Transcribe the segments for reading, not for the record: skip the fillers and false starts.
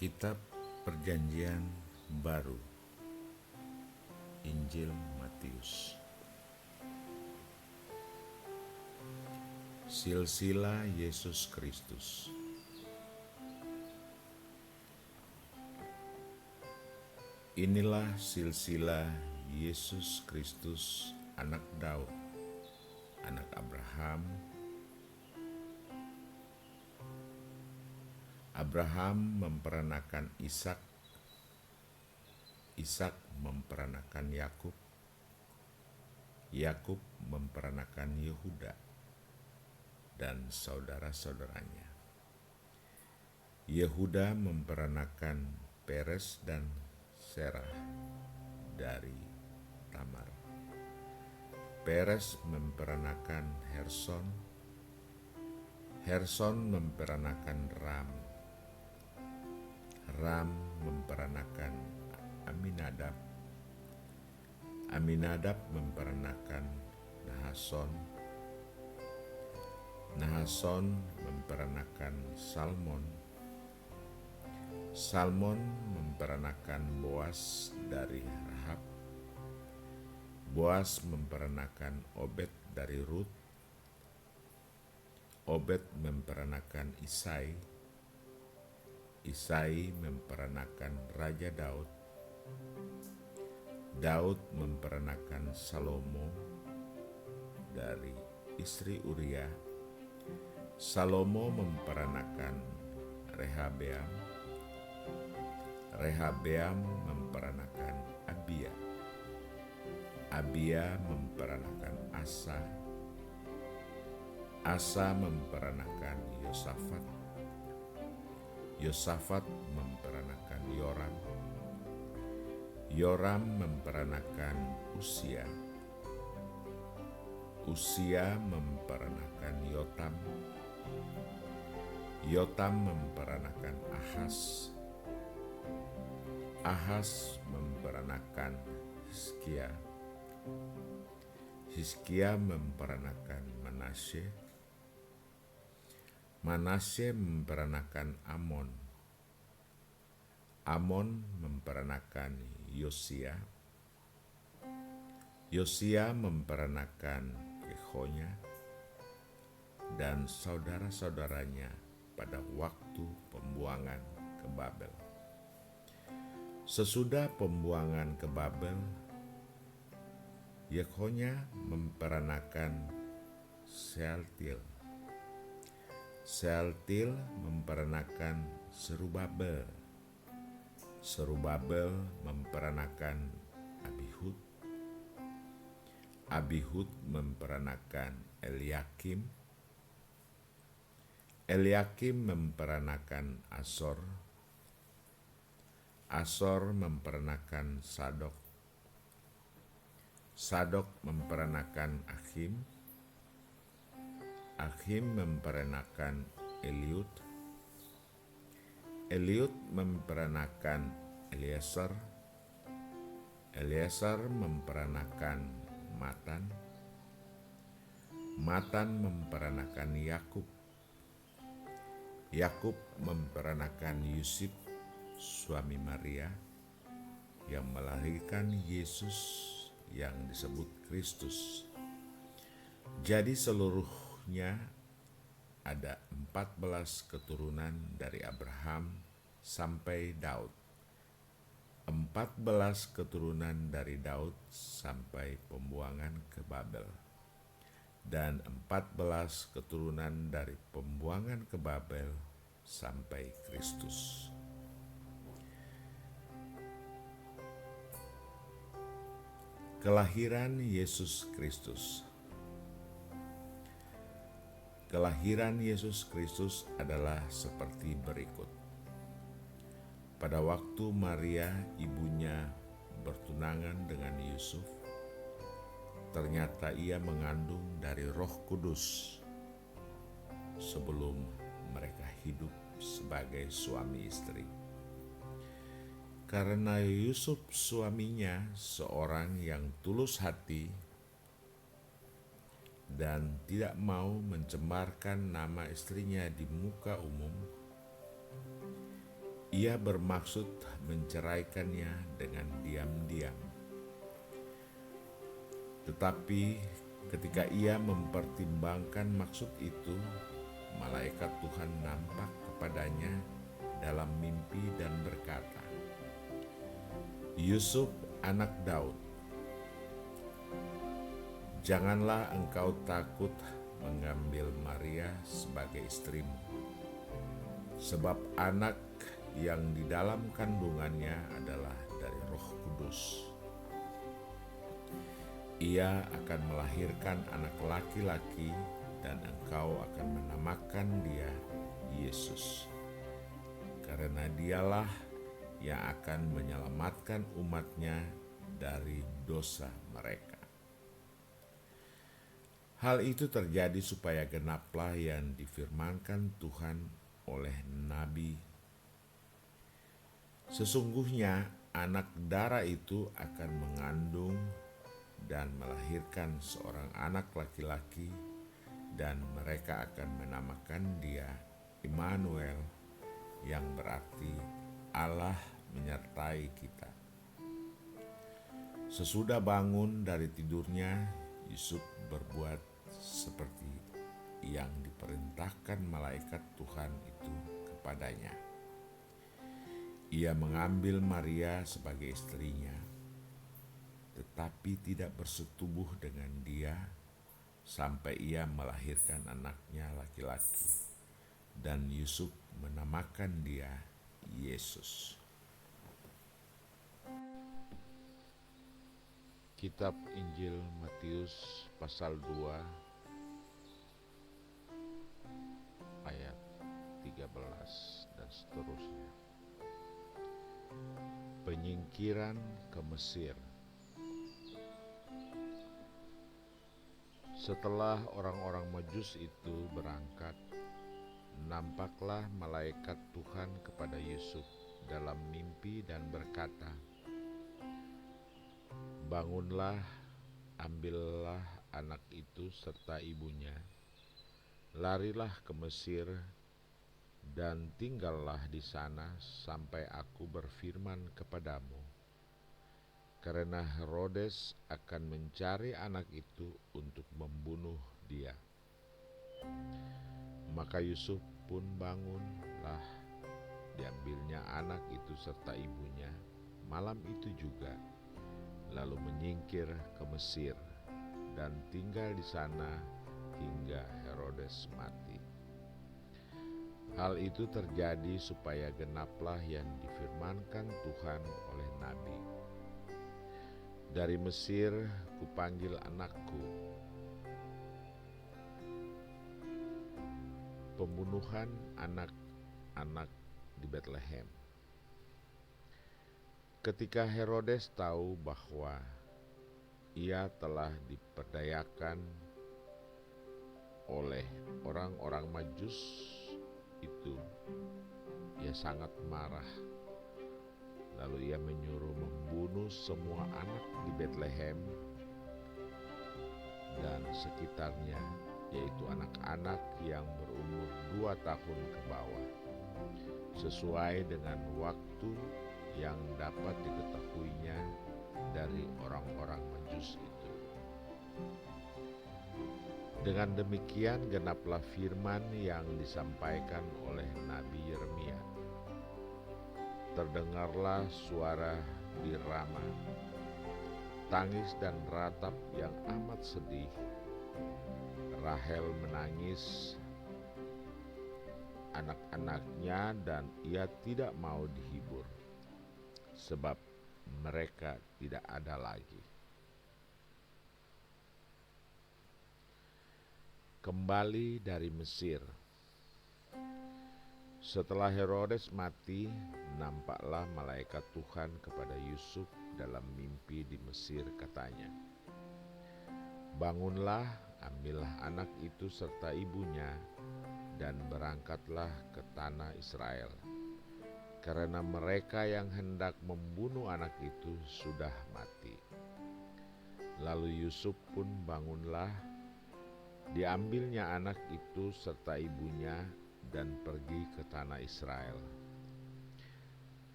Kitab Perjanjian Baru, Injil Matius. Silsilah Yesus Kristus. Inilah silsilah Yesus Kristus, anak Daud, anak Abraham. Abraham memperanakan Ishak, Ishak memperanakan Yakub, Yakub memperanakan Yehuda dan saudara-saudaranya. Yehuda memperanakan Peres dan Serah dari Tamar. Peres memperanakan Herson, Herson memperanakan Ram, Ram memperanakan Aminadab, Aminadab memperanakan Nahason, Nahason memperanakan Salmon, Salmon memperanakan Boas dari Rahab, Boas memperanakan Obed dari Rut, Obed memperanakan Isai, Isai memperanakan Raja Daud, Daud memperanakan Salomo dari istri Uria, Salomo memperanakan Rehabeam, Rehabeam memperanakan Abia, Abia memperanakan Asa, Asa memperanakan Yosafat, Yosafat memperanakan Yoram, Yoram memperanakan Usia, Usia memperanakan Yotam, Yotam memperanakan Ahas, Ahas memperanakan Hizkia, Hizkia memperanakan Manasye, Manasye memperanakan Amon, Amon memperanakan Yosia, Yosia memperanakan Yehonya dan saudara-saudaranya pada waktu pembuangan ke Babel. Sesudah pembuangan ke Babel, Yehonya memperanakan Sealtiel, Sealtiel memperanakan Serubabel, Serubabel memperanakan Abihud, Abihud memperanakan Eliakim, Eliakim memperanakan Asor, Asor memperanakan Sadok, Sadok memperanakan Akhim, Akhim memperanakan Eliud, Eliud memperanakan Eliezer, Eliezer memperanakan Matan, Matan memperanakan Yakub, Yakub memperanakan Yusuf, suami Maria, yang melahirkan Yesus yang disebut Kristus. Jadi seluruhnya ada 14 keturunan dari Abraham sampai Daud, 14 keturunan dari Daud sampai pembuangan ke Babel, dan 14 keturunan dari pembuangan ke Babel sampai Kristus. Kelahiran Yesus Kristus. Kelahiran Yesus Kristus adalah seperti berikut. Pada waktu Maria ibunya bertunangan dengan Yusuf, ternyata ia mengandung dari Roh Kudus sebelum mereka hidup sebagai suami istri. Karena Yusuf suaminya seorang yang tulus hati dan tidak mau mencemarkan nama istrinya di muka umum, Ia bermaksud menceraikannya dengan diam-diam. Tetapi ketika ia mempertimbangkan maksud itu, malaikat Tuhan nampak kepadanya dalam mimpi dan berkata, "Yusuf, anak Daud, janganlah engkau takut mengambil Maria sebagai istrimu, sebab anak yang di dalam kandungannya adalah dari Roh Kudus. Ia akan melahirkan anak laki-laki dan engkau akan menamakan dia Yesus, karena dialah yang akan menyelamatkan umatnya dari dosa mereka." Hal itu terjadi supaya genaplah yang difirmankan Tuhan oleh Nabi, "Sesungguhnya anak darah itu akan mengandung dan melahirkan seorang anak laki-laki, dan mereka akan menamakan dia Immanuel, yang berarti Allah menyertai kita." Sesudah bangun dari tidurnya, Yusuf berbuat seperti yang diperintahkan malaikat Tuhan itu kepadanya. Ia mengambil Maria sebagai istrinya, tetapi tidak bersetubuh dengan dia sampai ia melahirkan anaknya laki-laki, dan Yusuf menamakan dia Yesus. Kitab Injil Matius pasal 2 ayat 13 dan seterusnya. Penyingkiran ke Mesir. Setelah orang-orang Majus itu berangkat, nampaklah malaikat Tuhan kepada Yusuf dalam mimpi dan berkata, "Bangunlah, ambillah anak itu serta ibunya, larilah ke Mesir, dan tinggallah di sana sampai aku berfirman kepadamu, karena Herodes akan mencari anak itu untuk membunuh dia." Maka Yusuf pun bangunlah, diambilnya anak itu serta ibunya malam itu juga, lalu menyingkir ke Mesir dan tinggal di sana hingga Herodes mati. Hal itu terjadi supaya genaplah yang difirmankan Tuhan oleh Nabi, "Dari Mesir kupanggil anakku." Pembunuhan anak-anak di Betlehem. Ketika Herodes tahu bahwa ia telah diperdayakan oleh orang-orang Majus itu, ia sangat marah. Lalu ia menyuruh membunuh semua anak di Betlehem dan sekitarnya, yaitu anak-anak yang berumur 2 tahun ke bawah, sesuai dengan waktu yang dapat diketahuinya dari orang-orang Majus itu. Dengan demikian genaplah firman yang disampaikan oleh Nabi Yeremia. Terdengarlah suara di Rama, tangis dan ratap yang amat sedih. Rahel menangis anak-anaknya dan ia tidak mau dihibur, sebab mereka tidak ada lagi. Kembali dari Mesir. Setelah Herodes mati, nampaklah malaikat Tuhan kepada Yusuf dalam mimpi di Mesir, katanya, "Bangunlah, ambillah anak itu serta ibunya, dan berangkatlah ke tanah Israel, karena mereka yang hendak membunuh anak itu sudah mati." Lalu Yusuf pun bangunlah, diambilnya anak itu serta ibunya, dan pergi ke tanah Israel.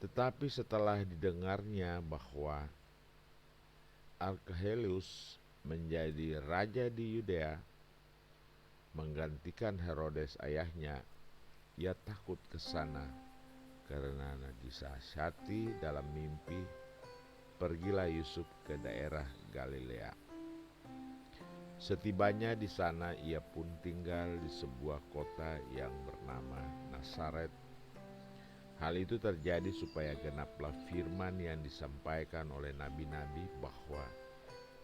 Tetapi setelah didengarnya bahwa Archelaus menjadi raja di Yudea, menggantikan Herodes ayahnya, ia takut ke sana karena disasihati dalam mimpi. Pergilah Yusuf ke daerah Galilea. Setibanya di sana, ia pun tinggal di sebuah kota yang bernama Nazaret. Hal itu terjadi supaya genaplah firman yang disampaikan oleh nabi-nabi bahwa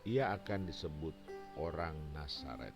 ia akan disebut orang Nazaret.